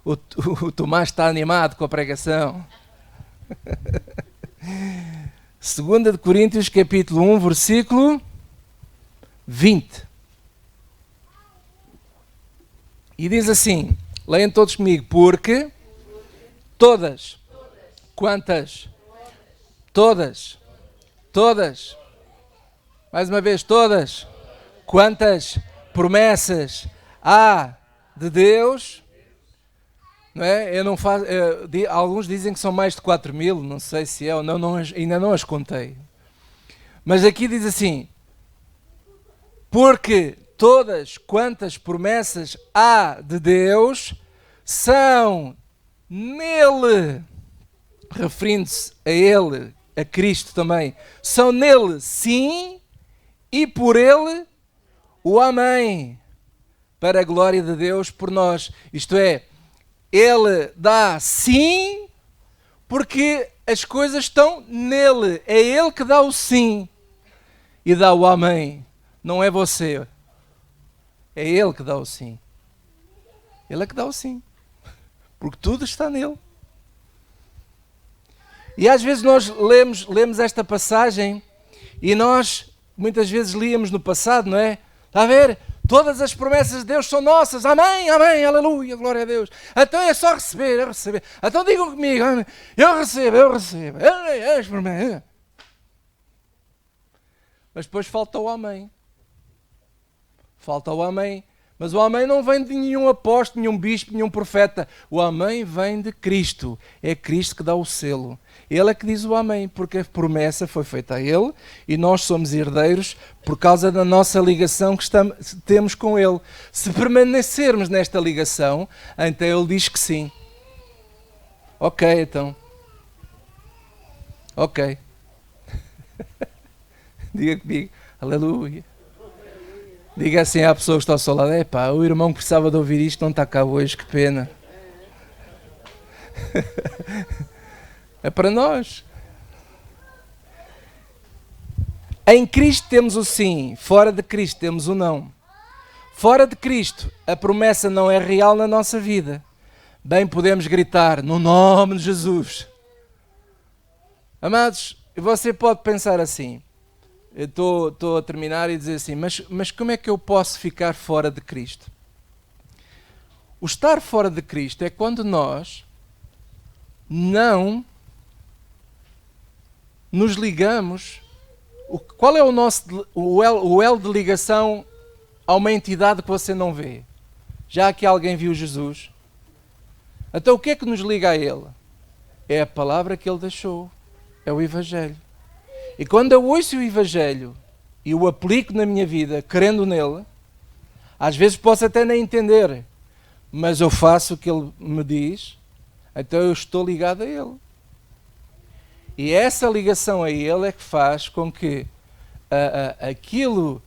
O Tomás está animado com a pregação. 2 de Coríntios capítulo 1, versículo 20. E diz assim, leiam todos comigo, porque todas, quantas? Todas, mais uma vez, todas, quantas promessas há de Deus, não é? Eu não faço, alguns dizem que são mais de 4.000, não sei se é ou não, ainda não as contei. Mas aqui diz assim, porque todas quantas promessas há de Deus são nele, referindo-se a ele, a Cristo também, são nele sim e por ele o amém, para a glória de Deus por nós. Isto é, ele dá sim porque as coisas estão nele, é ele que dá o sim e dá o amém, não é você. É Ele que dá o sim. Ele é que dá o sim. Porque tudo está nele. E às vezes nós lemos esta passagem e nós muitas vezes líamos no passado, não é? Está a ver? Todas as promessas de Deus são nossas. Amém, amém, aleluia, glória a Deus. Então é só receber, é receber. Então digam comigo, amém. Eu recebo. As promessas. Mas depois falta o amém. Falta o amém Mas o amém não vem de nenhum apóstolo, nenhum bispo, nenhum profeta. O amém vem de Cristo. É Cristo que dá o selo. Ele é que diz o amém, porque a promessa foi feita a Ele e nós somos herdeiros por causa da nossa ligação que temos com Ele. Se permanecermos nesta ligação, então Ele diz que sim. Ok, então. Ok. Diga comigo. Aleluia. Diga assim à pessoa que está ao seu lado: epá, o irmão que precisava de ouvir isto não está cá hoje, que pena. É para nós. Em Cristo temos o sim, fora de Cristo temos o não. Fora de Cristo, a promessa não é real na nossa vida. Bem podemos gritar, no nome de Jesus. Amados, você pode pensar assim, eu estou a terminar e dizer assim, mas como é que eu posso ficar fora de Cristo? O estar fora de Cristo é quando nós não nos ligamos. Qual é o elo de ligação a uma entidade que você não vê? Já que alguém viu Jesus? Então o que é que nos liga a Ele? É a palavra que Ele deixou. É o Evangelho. E quando eu ouço o Evangelho e o aplico na minha vida, crendo nele, às vezes posso até nem entender, mas eu faço o que Ele me diz, então eu estou ligado a Ele. E essa ligação a Ele é que faz com que aquilo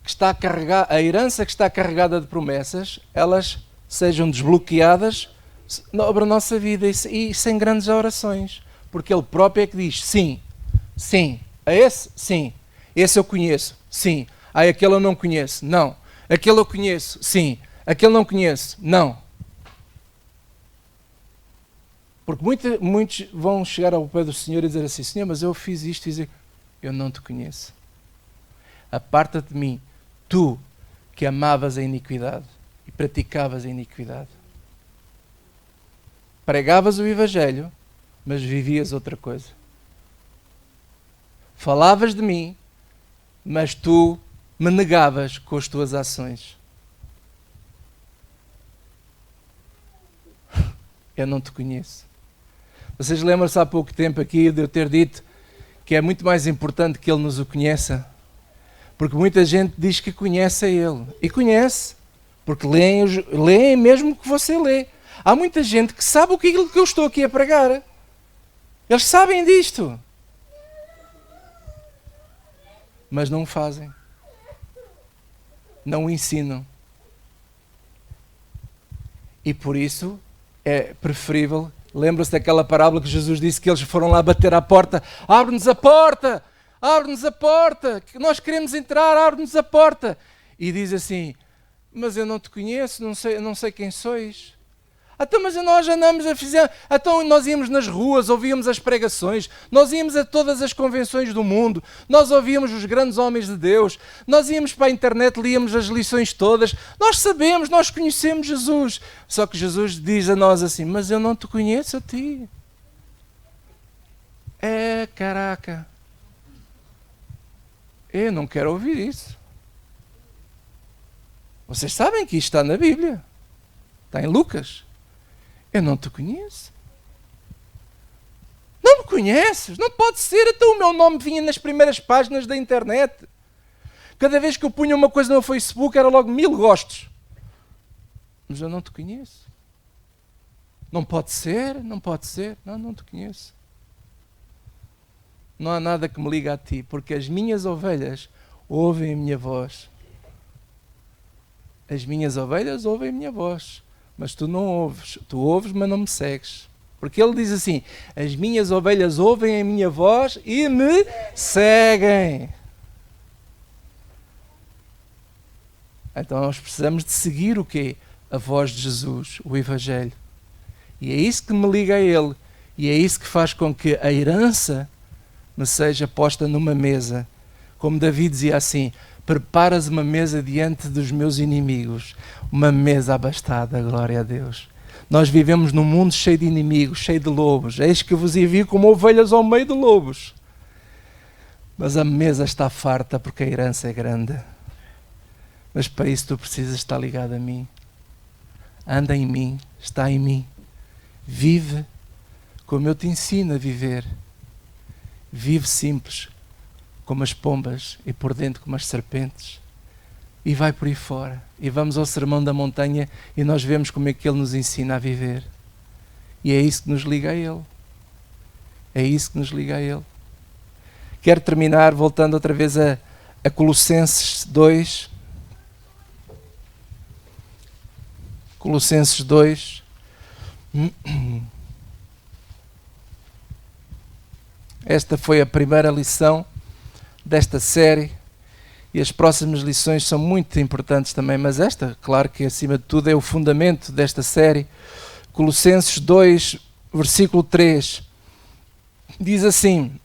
que está carregado, a herança que está carregada de promessas, elas sejam desbloqueadas sobre a nossa vida e sem grandes orações. Porque Ele próprio é que diz sim, sim. A esse? Sim. Esse eu conheço? Sim. Aquele eu não conheço? Não. Aquele eu conheço? Sim. Aquele não conheço? Não. Porque muitos vão chegar ao pé do Senhor e dizer assim, Senhor, mas eu fiz isto e dizer, eu não te conheço. Aparta-te de mim, tu que amavas a iniquidade e praticavas a iniquidade. Pregavas o Evangelho, mas vivias outra coisa. Falavas de mim, mas tu me negavas com as tuas ações. Eu não te conheço. Vocês lembram-se há pouco tempo aqui de eu ter dito que é muito mais importante que Ele nos o conheça? Porque muita gente diz que conhece a Ele. E conhece. Porque leem mesmo que você lê. Há muita gente que sabe o que eu estou aqui a pregar. Eles sabem disto. Mas não o fazem. Não o ensinam. E por isso é preferível. Lembra-se daquela parábola que Jesus disse que eles foram lá bater à porta. Abre-nos a porta! Abre-nos a porta! Nós queremos entrar, abre-nos a porta! E diz assim, mas eu não te conheço, não sei quem sois. Então, mas nós andamos a fazer. Então nós íamos nas ruas, ouvíamos as pregações, nós íamos a todas as convenções do mundo, nós ouvíamos os grandes homens de Deus, nós íamos para a internet, líamos as lições todas, nós sabemos, nós conhecemos Jesus. Só que Jesus diz a nós assim, mas eu não te conheço a ti. Caraca. Eu não quero ouvir isso. Vocês sabem que isto está na Bíblia. Está em Lucas. Eu não te conheço. Não me conheces? Não pode ser. Então o meu nome vinha nas primeiras páginas da internet. Cada vez que eu punha uma coisa no Facebook era logo 1000 gostos. Mas eu não te conheço. Não pode ser, não pode ser. Não te conheço. Não há nada que me liga a ti, porque as minhas ovelhas ouvem a minha voz. As minhas ovelhas ouvem a minha voz. Mas tu não ouves. Tu ouves, mas não me segues. Porque ele diz assim, as minhas ovelhas ouvem a minha voz e me seguem. Então nós precisamos de seguir o quê? A voz de Jesus, o Evangelho. E é isso que me liga a Ele. E é isso que faz com que a herança me seja posta numa mesa. Como Davi dizia assim, preparas uma mesa diante dos meus inimigos. Uma mesa abastada, glória a Deus. Nós vivemos num mundo cheio de inimigos, cheio de lobos. Eis que vos envio como ovelhas ao meio de lobos. Mas a mesa está farta porque a herança é grande. Mas para isso tu precisas estar ligado a mim. Anda em mim, está em mim. Vive como eu te ensino a viver. Vive simples, como as pombas, e por dentro como as serpentes. E vai por aí fora. E vamos ao Sermão da Montanha e nós vemos como é que Ele nos ensina a viver. E é isso que nos liga a Ele. É isso que nos liga a Ele. Quero terminar voltando outra vez a Colossenses 2. Colossenses 2. Esta foi a primeira lição desta série. E as próximas lições são muito importantes também, mas esta, claro que acima de tudo, é o fundamento desta série. Colossenses 2, versículo 3, diz assim,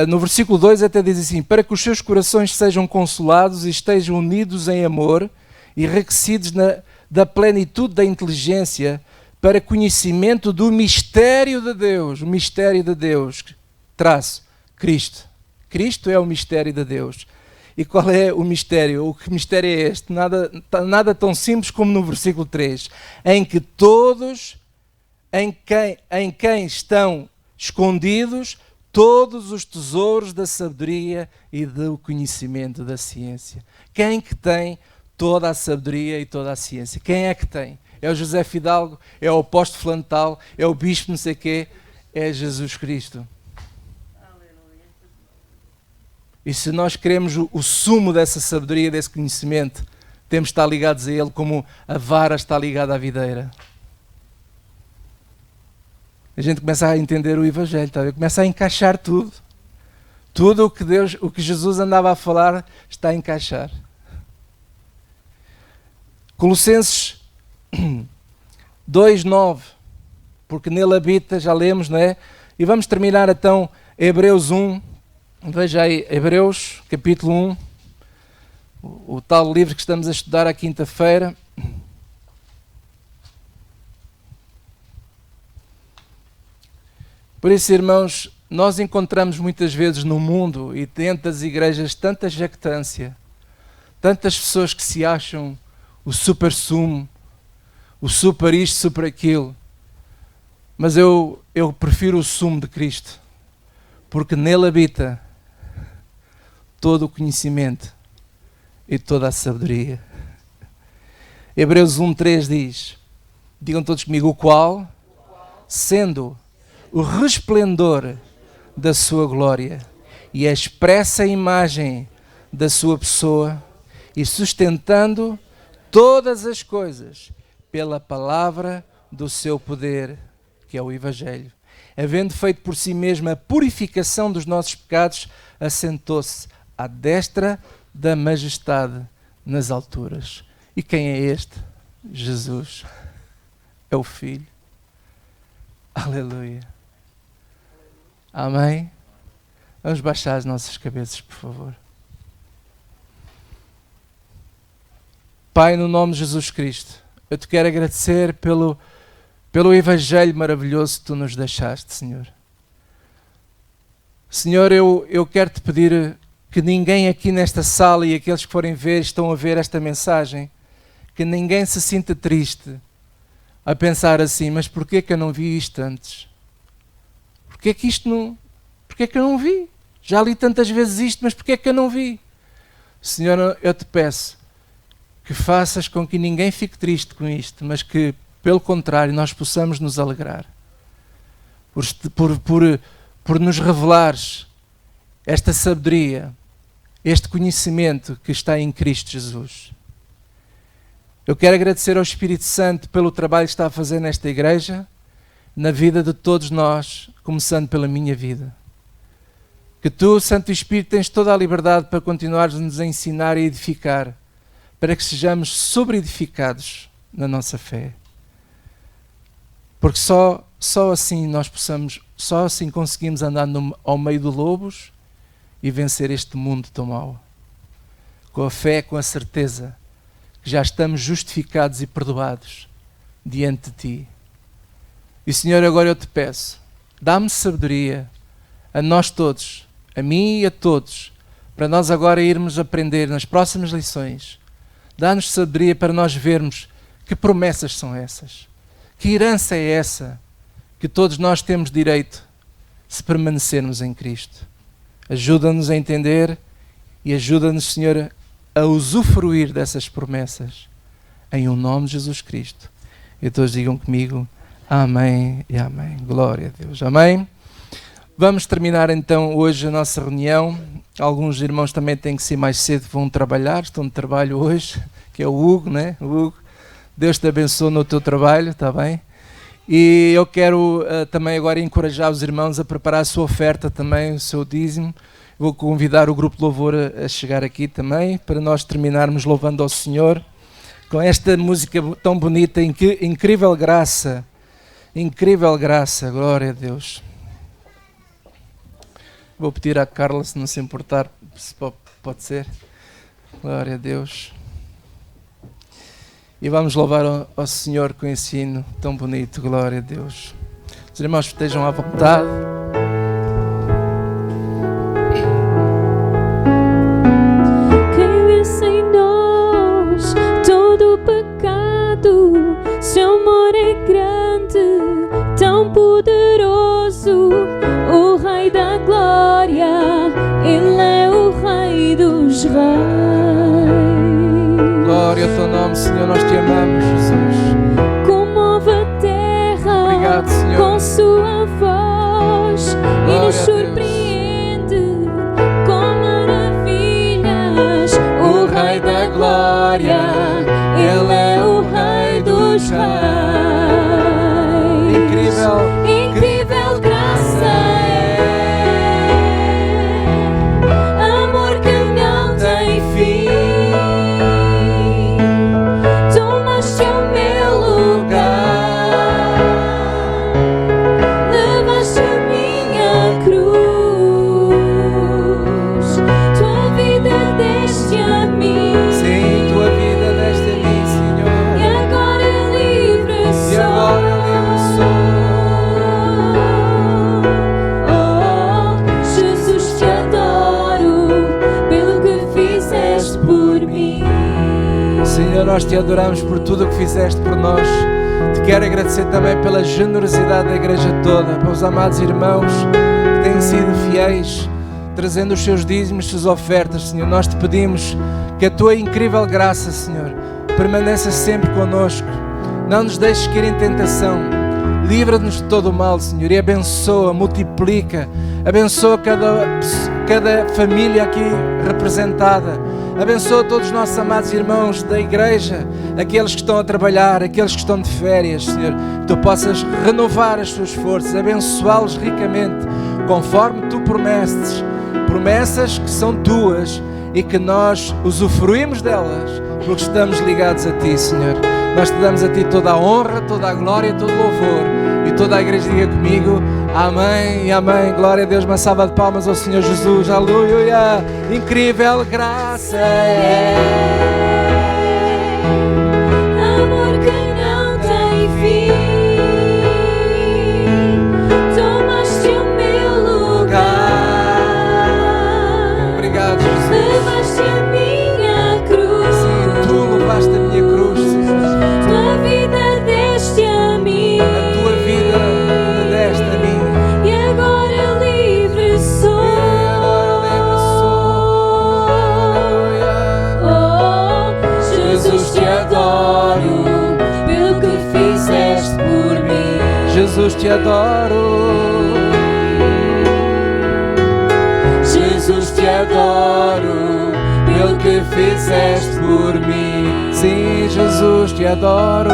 no versículo 2 até diz assim: para que os seus corações sejam consolados e estejam unidos em amor e enriquecidos da plenitude da inteligência, para conhecimento do mistério de Deus, o mistério de Deus, Cristo. Cristo é o mistério de Deus. E qual é o mistério? O que mistério é este? Nada tão simples como no versículo 3, em que todos, em quem estão escondidos todos os tesouros da sabedoria e do conhecimento da ciência. Quem que tem toda a sabedoria e toda a ciência? Quem é que tem? É o José Fidalgo? É o apóstolo Flantal? É o bispo não sei o quê? É Jesus Cristo. E se nós queremos o sumo dessa sabedoria, desse conhecimento, temos de estar ligados a Ele como a vara está ligada à videira. A gente começa a entender o Evangelho, tá? Começa a encaixar tudo. Tudo o que Jesus andava a falar está a encaixar. Colossenses 2:9, porque nele habita, já lemos, não é? E vamos terminar então Hebreus 1. Veja aí, Hebreus, capítulo 1, o tal livro que estamos a estudar à quinta-feira. Por isso, irmãos, nós encontramos muitas vezes no mundo e dentro das igrejas tanta jactância, tantas pessoas que se acham o super-sumo, o super isto, super aquilo. Mas eu prefiro o sumo de Cristo, porque nele habita todo o conhecimento e toda a sabedoria. Hebreus 1:3 diz, digam todos comigo, o qual, sendo o resplendor da sua glória e a expressa imagem da sua pessoa, e sustentando todas as coisas pela palavra do seu poder, que é o Evangelho, havendo feito por si mesmo a purificação dos nossos pecados, assentou-se à destra da majestade nas alturas. E quem é este? Jesus. É o Filho. Aleluia. Amém? Vamos baixar as nossas cabeças, por favor. Pai, no nome de Jesus Cristo, eu te quero agradecer pelo Evangelho maravilhoso que tu nos deixaste, Senhor. Senhor, eu quero te pedir que ninguém aqui nesta sala e aqueles que forem ver, estão a ver esta mensagem, que ninguém se sinta triste a pensar assim, mas porquê que eu não vi isto antes? Porquê que eu não vi? Já li tantas vezes isto, mas porquê que eu não vi? Senhor, eu te peço que faças com que ninguém fique triste com isto, mas que, pelo contrário, nós possamos nos alegrar por nos revelares esta sabedoria, este conhecimento que está em Cristo Jesus. Eu quero agradecer ao Espírito Santo pelo trabalho que está a fazer nesta igreja, na vida de todos nós, começando pela minha vida. Que tu, Santo Espírito, tens toda a liberdade para continuares a nos ensinar e edificar, para que sejamos sobre-edificados na nossa fé. Porque só assim só assim conseguimos andar ao meio de lobos e vencer este mundo tão mau. Com a fé, com a certeza que já estamos justificados e perdoados diante de ti. E Senhor, agora eu te peço, dá-me sabedoria a nós todos, a mim e a todos, para nós agora irmos aprender nas próximas lições. Dá-nos sabedoria para nós vermos que promessas são essas, que herança é essa que todos nós temos direito se permanecermos em Cristo. Ajuda-nos a entender e ajuda-nos, Senhor, a usufruir dessas promessas. Em o nome de Jesus Cristo. E todos digam comigo, amém e amém. Glória a Deus. Amém. Vamos terminar então hoje a nossa reunião. Alguns irmãos também têm que ser mais cedo, vão trabalhar, estão de trabalho hoje, que é o Hugo, né? Hugo, Deus te abençoe no teu trabalho, está bem? E eu quero também agora encorajar os irmãos a preparar a sua oferta também, o seu dízimo. Vou convidar o grupo de louvor a chegar aqui também, para nós terminarmos louvando ao Senhor, com esta música tão bonita, incrível graça, glória a Deus. Vou pedir à Carla, se não se importar, se pode ser. Glória a Deus. E vamos louvar ao Senhor com esse hino tão bonito. Glória a Deus. Os irmãos estejam à vontade. Quem vence em nós todo o pecado, seu amor é grande, tão poderoso. O Rei da Glória, Ele é o Rei dos Reis. Glória ao teu nome, Senhor, nós te amamos, Jesus. Comove a terra. Obrigado, Senhor. Com sua voz. Glória E nos a Deus. surpreende com maravilhas. O Rei da Glória, Ele é o Rei dos Reis. Incrível graça é, amor que não tem fim. Tomaste o meu lugar, levaste a minha cruz. Tua vida deste a mim. Sim, tua vida deste a mim, Senhor. E agora livre E agora livre sou. Oh, Jesus, te adoro pelo que fizeste por mim. Senhor, nós te adoramos por tudo o que fizeste por nós. Te quero agradecer também pela generosidade da igreja toda, pelos amados irmãos que têm sido fiéis, trazendo os seus dízimos, as suas ofertas, Senhor. Nós te pedimos que a tua incrível graça, Senhor, permaneça sempre connosco. Não nos deixes cair em tentação. Livra-nos de todo o mal, Senhor, e abençoa, multiplica, abençoa cada família aqui representada. Abençoa todos os nossos amados irmãos da igreja, aqueles que estão a trabalhar, aqueles que estão de férias, Senhor. Que tu possas renovar as suas forças, abençoá-los ricamente, conforme tu prometes. Promessas que são tuas e que nós usufruímos delas, porque estamos ligados a ti, Senhor. Nós te damos a ti toda a honra, toda a glória, todo o louvor. E toda a igreja diga comigo, amém e amém. Glória a Deus, uma salva de palmas ao Senhor Jesus, aleluia. Incrível graça é Amor que não tem fim. Tomaste o meu lugar. Obrigado, Jesus. Levaste a minha cruz. Sim, tu levaste a minha cruz, Senhor. Tua vida deste a mim. A tua vida me deste a mim. E agora livre sou. Oh, Jesus, te adoro pelo que fizeste por mim. Jesus, te adoro. Jesus, te adoro Pelo que fizeste por mim. Sim, Jesus, te adoro.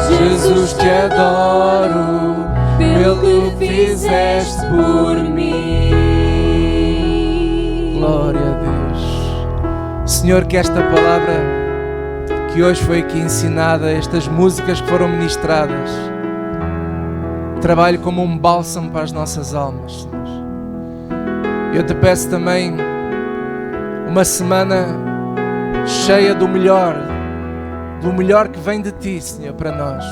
Jesus, te adoro. Pelo que fizeste por mim. Glória a Deus. Senhor, que esta palavra que hoje foi aqui ensinada, estas músicas que foram ministradas, trabalhe como um bálsamo para as nossas almas, Senhor. Eu te peço também uma semana cheia do melhor que vem de Ti, Senhor, para nós.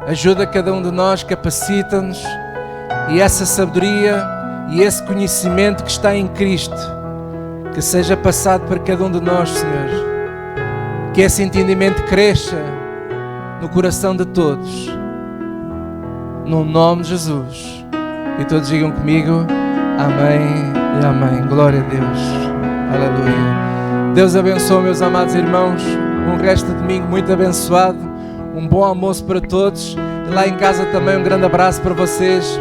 Ajuda cada um de nós, capacita-nos E essa sabedoria e esse conhecimento que está em Cristo, que seja passado para cada um de nós, Senhor. Que esse entendimento cresça no coração de todos. No nome de Jesus. E todos digam comigo, amém e amém. Glória a Deus. Aleluia. Deus abençoe, meus amados irmãos. Um resto de domingo muito abençoado. Um bom almoço para todos. E lá em casa também um grande abraço para vocês.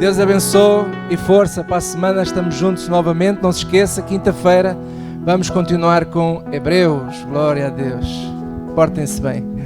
Deus abençoe e força para a semana. Estamos juntos novamente. Não se esqueça, quinta-feira vamos continuar com Hebreus. Glória a Deus. Portem-se bem.